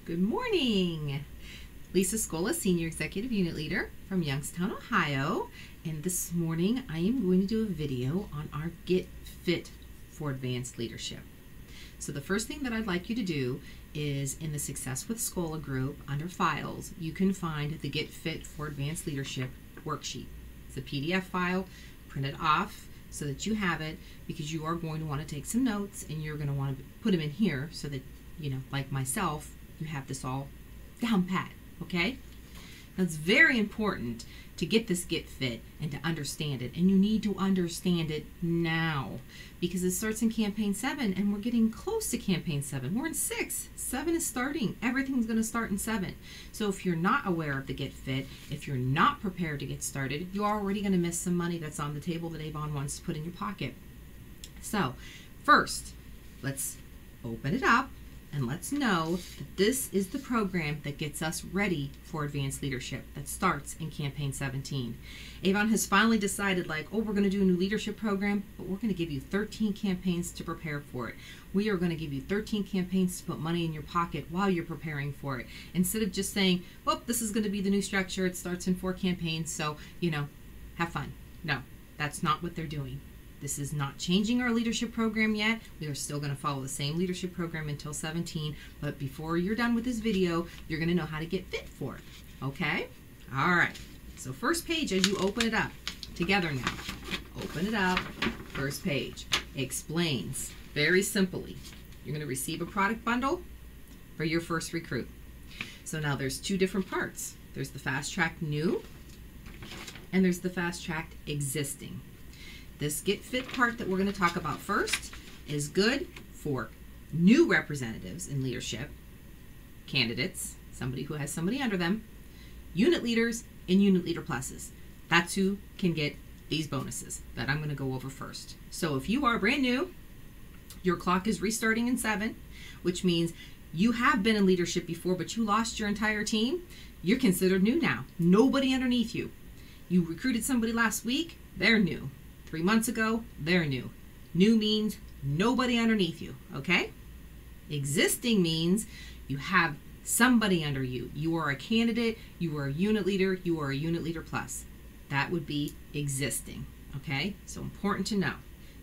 Good morning. Lisa Scola, Senior Executive Unit Leader from Youngstown, Ohio. And this morning I am going to do a video on our Get Fit for Advanced Leadership. So the first thing that I'd like you to do is in the Success with Scola group under Files, you can find the Get Fit for Advanced Leadership worksheet. It's a PDF file. Print it off so that you have it, because you are going to want to take some notes and you're going to want to put them in here so that, like myself, you have this all down pat, okay? Now, it's very important to get this Get Fit and to understand it, and you need to understand it now because it starts in Campaign 7 and we're getting close to Campaign 7. We're in 6. 7 is starting. Everything's going to start in 7. So if you're not aware of the Get Fit, if you're not prepared to get started, you're already going to miss some money that's on the table that Avon wants to put in your pocket. So first, let's open it up and let's know that this is the program that gets us ready for advanced leadership that starts in Campaign 17. Avon has finally decided, we're going to do a new leadership program, but we're going to give you 13 campaigns to prepare for it. We are going to give you 13 campaigns to put money in your pocket while you're preparing for it. Instead of just saying, well, this is going to be the new structure, it starts in 4 campaigns, so, have fun. No, that's not what they're doing. This is not changing our leadership program yet. We are still going to follow the same leadership program until 17, but before you're done with this video, you're going to know how to get fit for it, okay? All right, so first page as you open it up, together now, open it up, first page, explains very simply, you're going to receive a product bundle for your first recruit. So now there's 2 different parts. There's the Fast Track New, and there's the Fast Track Existing. This Get Fit part that we're going to talk about first is good for new representatives in leadership, candidates, somebody who has somebody under them, unit leaders, and unit leader pluses. That's who can get these bonuses that I'm going to go over first. So if you are brand new, your clock is restarting in 7, which means you have been in leadership before, but you lost your entire team. You're considered new now. Nobody underneath you. You recruited somebody last week, they're new. 3 months ago, they're new. New means nobody underneath you, okay? Existing means you have somebody under you. You are a candidate, you are a unit leader, you are a unit leader plus. That would be existing, okay? So important to know.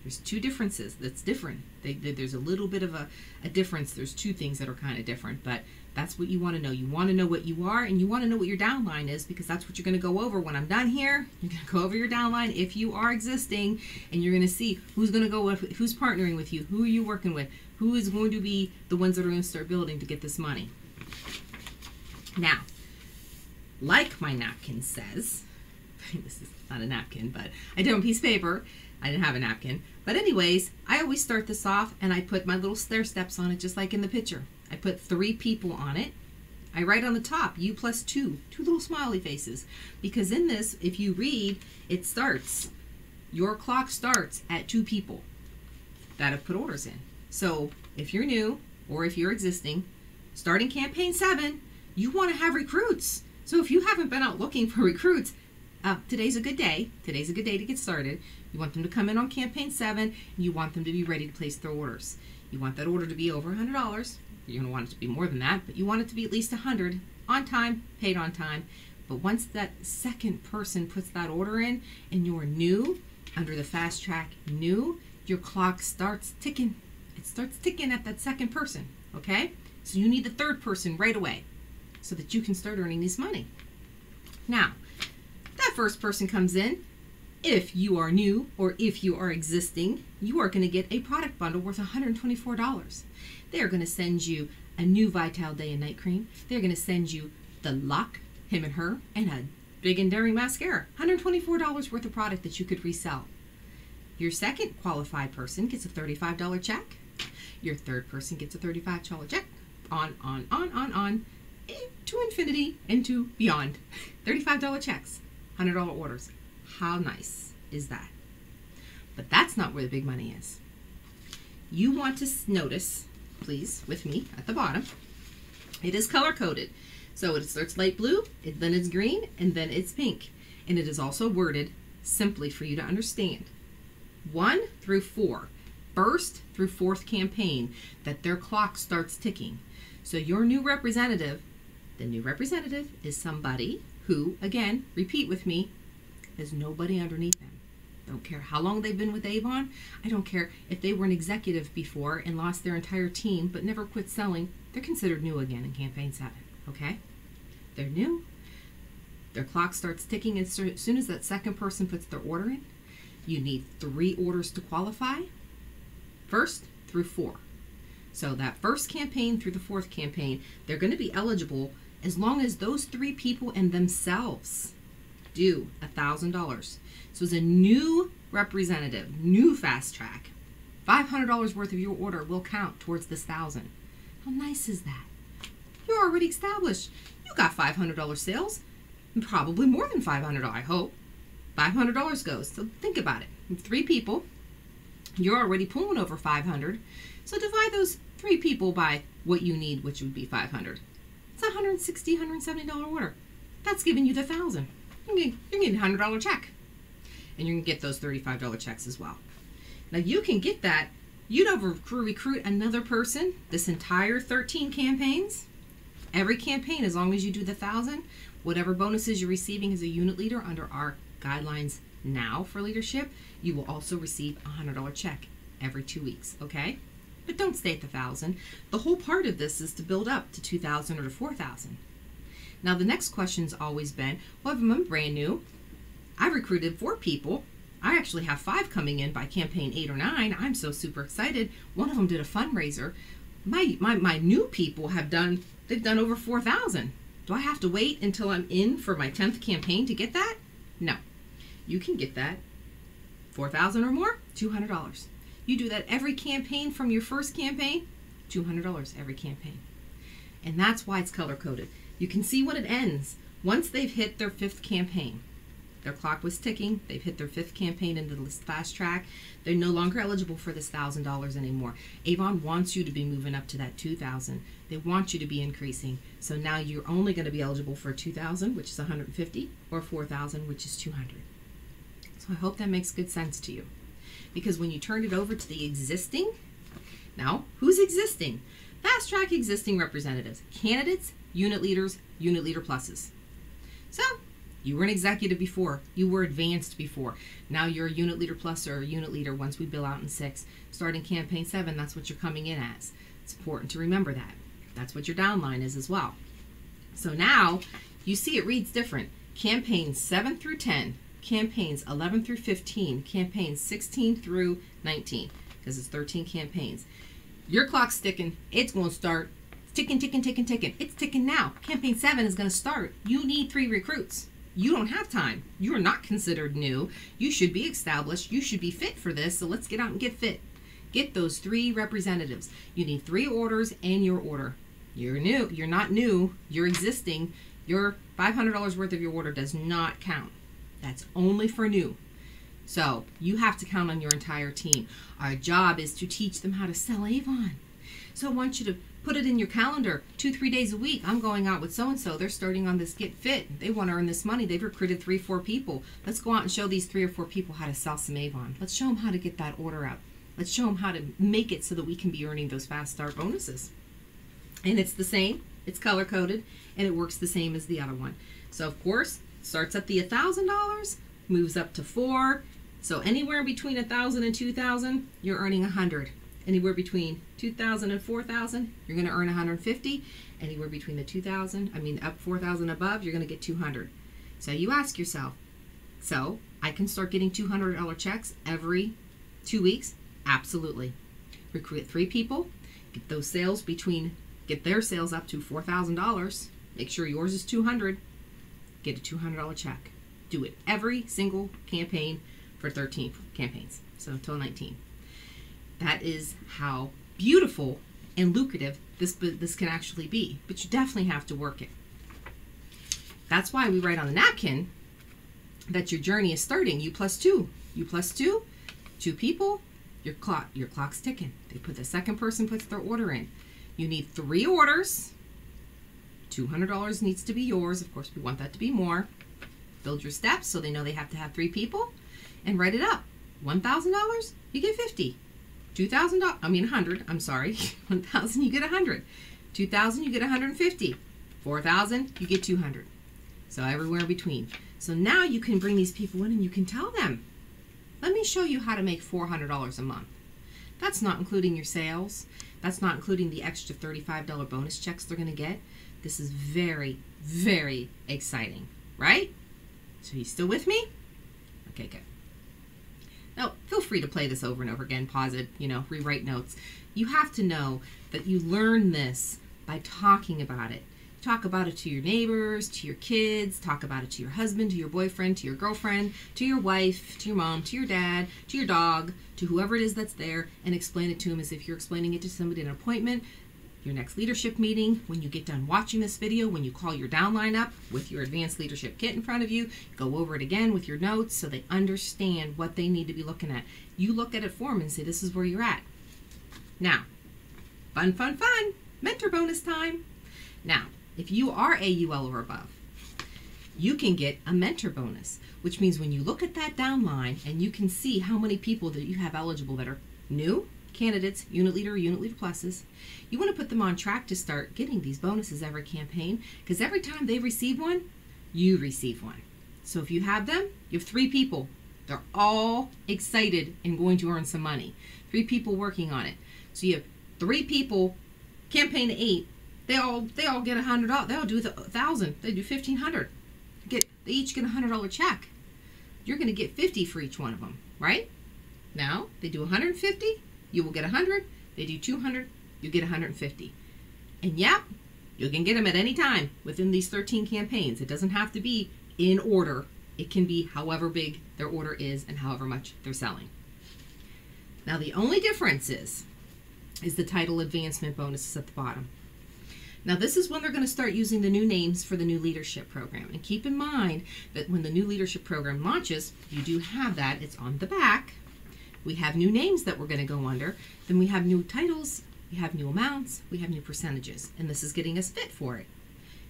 There's 2 differences that's different. There's a little bit of a difference. There's 2 things that are kind of different, but that's what you want to know. You want to know what you are, and you want to know what your downline is, because that's what you're going to go over. When I'm done here, you're going to go over your downline if you are existing, and you're going to see who's going to go with, who's partnering with you, who are you working with, who is going to be the ones that are going to start building to get this money. Now, like my napkin says, this is not a napkin, but I did on a piece of paper. I didn't have a napkin. But anyways, I always start this off and I put my little stair steps on it, just like in the picture. I put 3 people on it. I write on the top, you plus 2 little smiley faces. Because in this, if you read, it starts, your clock starts at 2 people that have put orders in. So if you're new or if you're existing, starting Campaign 7, you want to have recruits. So if you haven't been out looking for recruits, today's a good day. Today's a good day to get started. You want them to come in on Campaign 7, and you want them to be ready to place their orders. You want that order to be over $100. You're going to want it to be more than that, but you want it to be at least $100, on time, paid on time. But once that second person puts that order in, and you're new, under the Fast Track New, your clock starts ticking. It starts ticking at that second person, okay? So you need the third person right away so that you can start earning this money. Now, that first person comes in. If you are new or if you are existing, you are going to get a product bundle worth $124. They're going to send you a new Vital Day and Night Cream. They're going to send you the Luck, Him and Her, and a Big and Daring Mascara. $124 worth of product that you could resell. Your second qualified person gets a $35 check. Your third person gets a $35 check. On, to infinity and to beyond. $35 checks. $100 orders. How nice is that? But that's not where the big money is. You want to notice, please, with me at the bottom, it is color coded. So it starts light blue, then it's green, and then it's pink. And it is also worded simply for you to understand. 1 through 4, first through 4th campaign, that their clock starts ticking. So your new representative, the new representative is somebody who, again, repeat with me, has nobody underneath them. Don't care how long they've been with Avon. I don't care if they were an executive before and lost their entire team but never quit selling. They're considered new again in campaign 7, okay? They're new. Their clock starts ticking as soon as that second person puts their order in. You need 3 orders to qualify, 1st through 4. So that first campaign through the 4th campaign, they're going to be eligible as long as those 3 people and themselves do $1,000. So as a new representative, new fast track, $500 worth of your order will count towards this $1,000. How nice is that? You're already established. You got $500 sales, and probably more than $500, I hope. $500 goes. So think about it. 3 people, you're already pulling over $500. So divide those 3 people by what you need, which would be $500. It's a $160, $170 order. That's giving you the $1,000. You're getting a $100 check. And you're going to get those $35 checks as well. Now you can get that. You don't recruit another person this entire 13 campaigns. Every campaign, as long as you do the $1,000, whatever bonuses you're receiving as a unit leader under our guidelines now for leadership, you will also receive a $100 check every 2 weeks, okay? But don't stay at the $1,000. The whole part of this is to build up to $2,000 or to $4,000. Now the next question's always been, well, if I'm brand new, I recruited 4 people. I actually have 5 coming in by campaign 8 or 9. I'm so super excited. One of them did a fundraiser. My new people they've done over 4,000. Do I have to wait until I'm in for my 10th campaign to get that? No. You can get that 4,000 or more, $200. You do that every campaign from your first campaign, $200 every campaign. And that's why it's color-coded. You can see when it ends. Once they've hit their 5th campaign, their clock was ticking, they've hit their 5th campaign into the fast track, they're no longer eligible for this $1,000 anymore. Avon wants you to be moving up to that $2,000. They want you to be increasing. So now you're only going to be eligible for $2,000, which is $150, or $4,000, which is $200. So I hope that makes good sense to you. Because when you turn it over to the existing, now, who's existing? Fast track existing representatives, candidates, unit leaders, unit leader pluses. So, you were an executive before, you were advanced before. Now you're a unit leader plus or a unit leader once we bill out in 6. Starting campaign 7, that's what you're coming in as. It's important to remember that. That's what your downline is as well. So now, you see it reads different. Campaigns 7 through 10, campaigns 11 through 15, campaigns 16 through 19, because it's 13 campaigns. Your clock's ticking, it's going to start. It's ticking, ticking, ticking, ticking. It's ticking now. Campaign 7 is going to start. You need 3 recruits. You don't have time. You are not considered new. You should be established. You should be fit for this. So let's get out and get fit. Get those 3 representatives. You need 3 orders and your order. You're new. You're not new. You're existing. Your $500 worth of your order does not count. That's only for new. So you have to count on your entire team. Our job is to teach them how to sell Avon. So I want you to put it in your calendar 2-3 days a week. I'm going out with so-and-so. They're starting on this Get Fit. They want to earn this money. They've recruited 3-4 people. Let's go out and show these 3 or 4 people how to sell some Avon. Let's show them how to get that order out. Let's show them how to make it so that we can be earning those fast start bonuses. And it's the same. It's color-coded. And it works the same as the other one. So, of course, starts at the $1,000, moves up to 4. So anywhere between 1,000 and 2,000, you're earning 100. Anywhere between 2,000 and 4,000, you're going to earn 150. Anywhere between the 2,000, up 4,000 above, you're going to get 200. So you ask yourself, so I can start getting $200 checks every 2 weeks? Absolutely. Recruit 3 people, get their sales up to $4,000. Make sure yours is 200. Get a $200 check. Do it every single campaign for 13 campaigns, so until 19. That is how beautiful and lucrative this can actually be, but you definitely have to work it. That's why we write on the napkin that your journey is starting. U plus 2. U plus 2, 2 people, your clock's ticking. The second person puts their order in. You need 3 orders. $200 needs to be yours. Of course, we want that to be more. Build your steps so they know they have to have 3 people, and write it up. $1,000, you get 50. $2,000, 100, I'm sorry. 1,000, you get 100. 2,000, you get 150. 4,000, you get 200. So everywhere in between. So now you can bring these people in and you can tell them, let me show you how to make $400 a month. That's not including your sales. That's not including the extra $35 bonus checks they're going to get. This is very, very exciting, right? So you still with me? Okay, good. Now, feel free to play this over and over again, pause it, rewrite notes. You have to know that you learn this by talking about it. Talk about it to your neighbors, to your kids, talk about it to your husband, to your boyfriend, to your girlfriend, to your wife, to your mom, to your dad, to your dog, to whoever it is that's there, and explain it to them as if you're explaining it to somebody at an appointment, your next leadership meeting, when you get done watching this video, when you call your downline up with your advanced leadership kit in front of you, go over it again with your notes so they understand what they need to be looking at. You look at it for them and say, this is where you're at. Now, fun, fun, fun, mentor bonus time. Now, if you are AUL or above, you can get a mentor bonus, which means when you look at that downline and you can see how many people that you have eligible that are new candidates, unit leader or unit leader pluses, you want to put them on track to start getting these bonuses every campaign, because every time they receive one, you receive one. So if you have them, you have 3 people. They're all excited and going to earn some money. 3 people working on it. So you have 3 people, campaign to 8. They all get $100. They all do 1,000. They do 1,500. They each get a $100 check. You're going to get 50 for each one of them, right? Now they do 150. You will get 100. They do 200. You get 150. And yep, you can get them at any time within these 13 campaigns. It doesn't have to be in order. It can be however big their order is and however much they're selling. Now the only difference is the title advancement bonuses at the bottom. Now this is when they're going to start using the new names for the new leadership program. And keep in mind that when the new leadership program launches, you do have that. It's on the back. We have new names that we're going to go under. Then we have new titles. We have new amounts. We have new percentages. And this is getting us fit for it.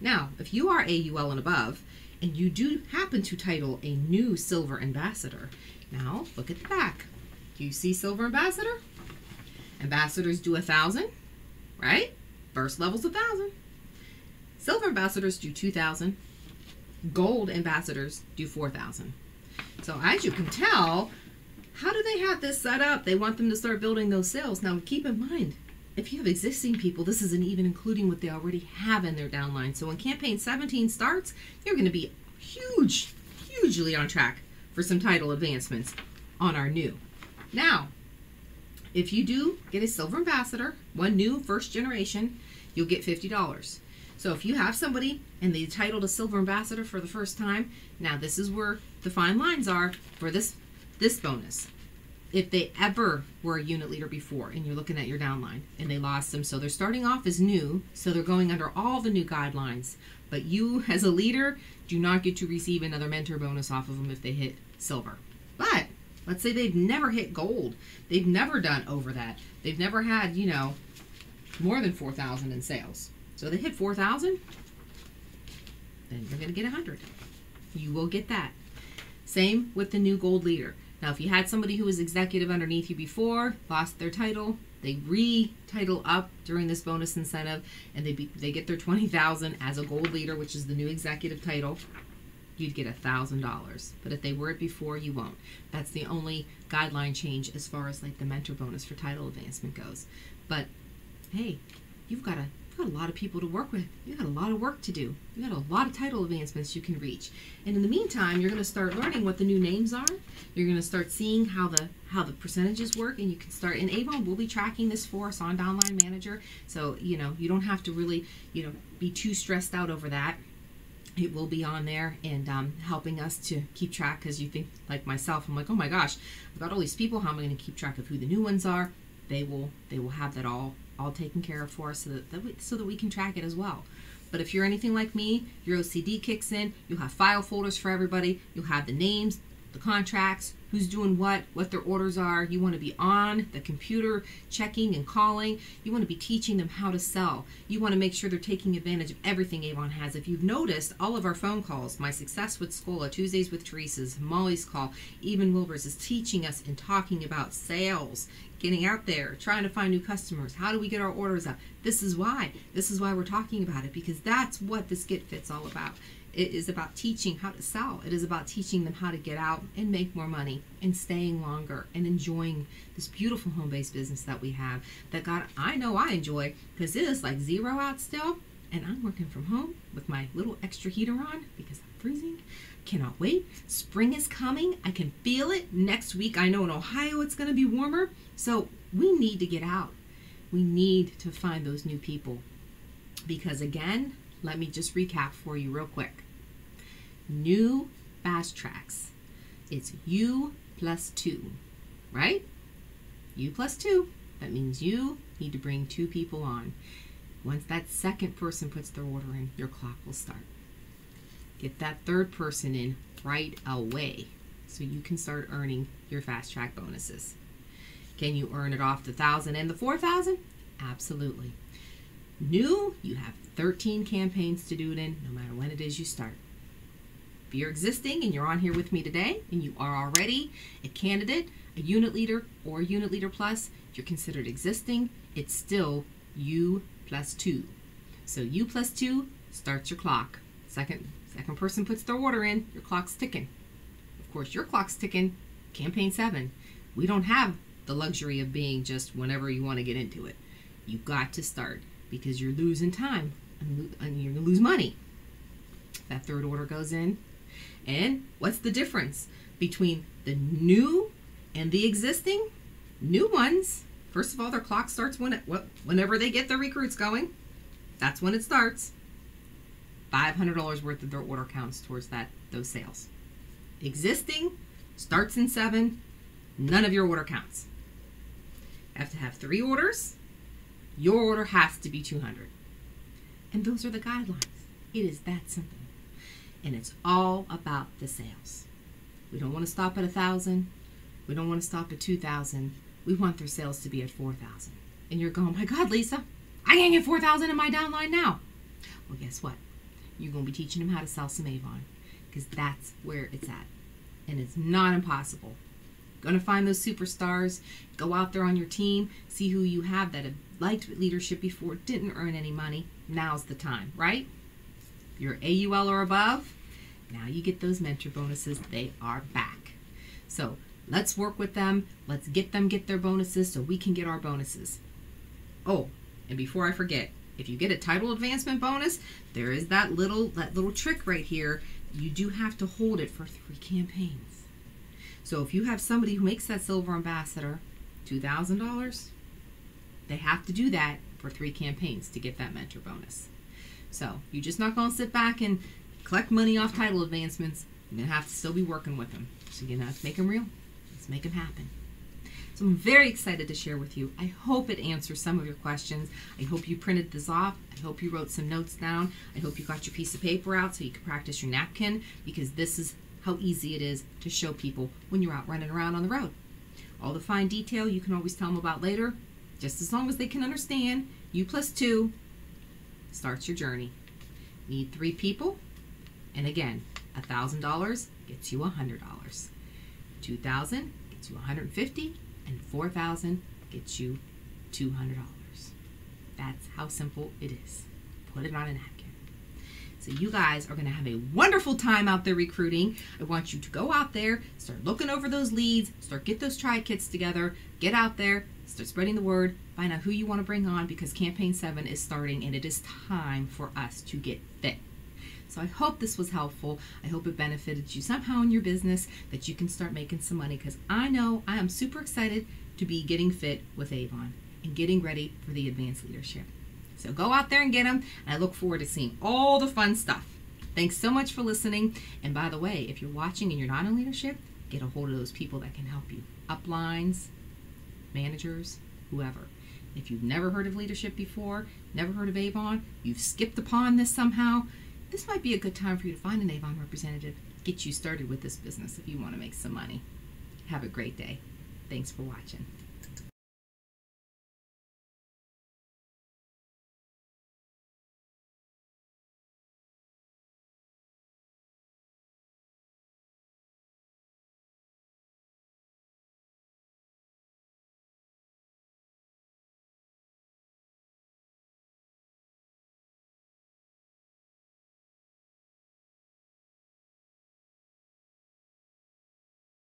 Now, if you are AUL and above, and you do happen to title a new Silver Ambassador, now look at the back. Do you see Silver Ambassador? Ambassadors do 1,000, right? First level's 1,000. Silver ambassadors do 2,000. Gold ambassadors do 4,000. So as you can tell, how do they have this set up? They want them to start building those sales. Now keep in mind, if you have existing people, this isn't even including what they already have in their downline. So when campaign 17 starts, you're going to be hugely on track for some title advancements on our new. Now, if you do get a Silver Ambassador, one new first generation, you'll get $50. So if you have somebody and they titled a Silver Ambassador for the first time, now this is where the fine lines are for this bonus. If they ever were a unit leader before and you're looking at your downline and they lost them, so they're starting off as new, so they're going under all the new guidelines, but you as a leader do not get to receive another mentor bonus off of them if they hit silver. But let's say they've never hit gold. They've never done over that. They've never had, more than 4,000 in sales. So they hit 4,000, then you're going to get 100. You will get that. Same with the new gold leader. Now, if you had somebody who was executive underneath you before, lost their title, they re-title up during this bonus incentive, and they get their 20,000 as a gold leader, which is the new executive title, you'd get $1,000. But if they were it before, you won't. That's the only guideline change as far as like the mentor bonus for title advancement goes. But hey, you've got a lot of people to work with. You've got a lot of work to do. You've got a lot of title advancements you can reach. And in the meantime, you're going to start learning what the new names are. You're going to start seeing how the percentages work, and you can start, and Avon will be tracking this for us on Downline Manager. So, you don't have to really, be too stressed out over that. It will be on there and helping us to keep track, because you think, like myself, I'm like, oh my gosh, I've got all these people, how am I going to keep track of who the new ones are? They will have that all taken care of for us so that we can track it as well. But if you're anything like me, your OCD kicks in, you'll have file folders for everybody, you'll have the names the contracts, who's doing what their orders are. You want to be on the computer checking and calling. You want to be teaching them how to sell. You want to make sure they're taking advantage of everything Avon has. If you've noticed, all of our phone calls, My Success with Scola, Tuesdays with Teresa's, Molly's Call, even Wilbur's, is teaching us and talking about sales, getting out there, trying to find new customers. How do we get our orders up? This is why we're talking about it, because that's what this Get Fit's all about. It is about teaching how to sell. It is about teaching them how to get out and make more money and staying longer and enjoying this beautiful home-based business that we have, that God, I know I enjoy, because it is like 0 out still, and I'm working from home with my little extra heater on because I'm freezing. Cannot wait. Spring is coming. I can feel it. Next week, I know in Ohio it's going to be warmer. So we need to get out. We need to find those new people, because again, let me just recap for you real quick. New fast tracks. It's you plus 2, right? You plus 2. That means you need to bring 2 people on. Once that second person puts their order in, your clock will start. Get that third person in right away so you can start earning your fast track bonuses. Can you earn it off the 1,000 and the 4,000? Absolutely. New, you have 13 campaigns to do it in, no matter when it is you start. If you're existing and you're on here with me today and you are already a candidate, a unit leader, or a unit leader plus, if you're considered existing, it's still you plus 2. So you plus 2 starts your clock. Second person puts their order in, your clock's ticking. Of course, your clock's ticking, campaign 7. We don't have the luxury of being just whenever you want to get into it. You've got to start, because you're losing time and you're going to lose money. That third order goes in. And what's the difference between the new and the existing? New ones, first of all, their clock starts whenever they get their recruits going. That's when it starts. $500 worth of their order counts towards those sales. Existing starts in 7. None of your order counts. You have to have 3 orders. Your order has to be 200. And those are the guidelines. It is that simple. And it's all about the sales. We don't want to stop at 1,000. We don't want to stop at 2,000. We want their sales to be at 4,000. And you're going, my God, Lisa, I can't get 4,000 in my downline now. Well, guess what? You're going to be teaching them how to sell some Avon, because that's where it's at. And it's not impossible. Going to find those superstars. Go out there on your team. See who you have that have liked leadership before, didn't earn any money. Now's the time, right? You're AUL or above. Now you get those mentor bonuses. They are back. So let's work with them. Let's get their bonuses so we can get our bonuses. Oh, and before I forget, if you get a title advancement bonus, there is that little trick right here. You do have to hold it for 3 campaigns. So if you have somebody who makes that silver ambassador $2,000, they have to do that for 3 campaigns to get that mentor bonus. So you're just not going to sit back and collect money off title advancements. You're going to have to still be working with them. So you're going to have to make them real. Let's make them happen. So I'm very excited to share with you. I hope it answers some of your questions. I hope you printed this off. I hope you wrote some notes down. I hope you got your piece of paper out so you can practice your napkin, because this is how easy it is to show people when you're out running around on the road. All the fine detail you can always tell them about later. Just as long as they can understand, you plus 2 starts your journey. Need 3 people, and again, $1,000 gets you $100. $2,000 gets you $150, and $4,000 gets you $200. That's how simple it is. Put it on a napkin. So you guys are going to have a wonderful time out there recruiting. I want you to go out there, start looking over those leads, get those tri-kits together, get out there, start spreading the word, find out who you want to bring on, because campaign 7 is starting and it is time for us to get fit. So I hope this was helpful. I hope it benefited you somehow in your business, that you can start making some money, because I know I am super excited to be getting fit with Avon and getting ready for the advanced leadership. So go out there and get them, and I look forward to seeing all the fun stuff. Thanks so much for listening. And by the way, if you're watching and you're not in leadership, get a hold of those people that can help you. Uplines, managers, whoever. If you've never heard of leadership before, never heard of Avon, you've skipped upon this somehow, this might be a good time for you to find an Avon representative. Get you started with this business if you want to make some money. Have a great day. Thanks for watching.